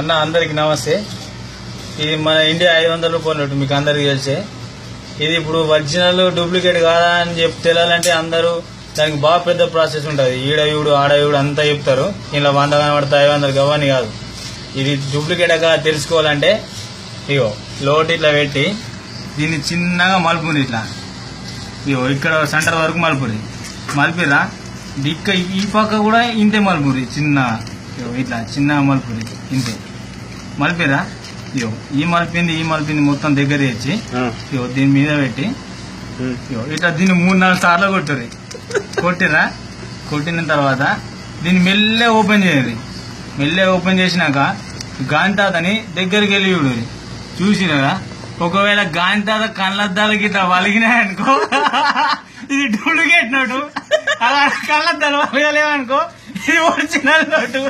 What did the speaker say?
అన్న అందరికి నమస్తే. ఇది మన ఇండియా 500 రూపాయల నోటు, మీకు అందరికి తెలిసే. ఇది ఇప్పుడు ఒరిజినల్ డూప్లికేట్ కాదా అని తెలియాలంటే అందరూ దానికి బాగా పెద్ద ప్రాసెస్ ఉంటుంది. ఈడయుడు ఆడయుడు అంతా చెప్తారు. ఇలా 100 కనబడతాయి 500 గవ్వని కాదు. ఇది డూప్లికేట్ కాదా తెలుసుకోవాలంటే ఇగో లోటు ఇట్లా పెట్టి దీన్ని చిన్నగా మలుపుని ఇట్లా ఇగో ఇక్కడ సెంటర్ వరకు మలుపురి మలిపిరా. దిక్క ఈ పక్క కూడా ఇంతే మలుపురి చిన్నగా ఇట్లా చిన్నగా మలుపురి ఇంతే మలిపిరా. ఇగో ఈ మలిపింది మొత్తం దగ్గర తెచ్చి ఇగో దీని మీద పెట్టి ఇగో ఇట్లా దీన్ని 3-4 సార్లు కొట్టుర్రి. కొట్టిరా. కొట్టిన తర్వాత దీన్ని మెల్లె ఓపెన్ చేయాలి. మెల్లె ఓపెన్ చేసినాక గాంతాతని దగ్గరికి వెళ్ళి చూడు. చూసిరా ఒకవేళ గాంతాత కళ్ళద్దాలకి ఇట్లా వలిగినాయనుకో ఇది డూప్లికేట్ నోటు. అలా కళ్ళద్దాలు వలగలేవనుకో ఇది ఒరిజినల్ నోటు.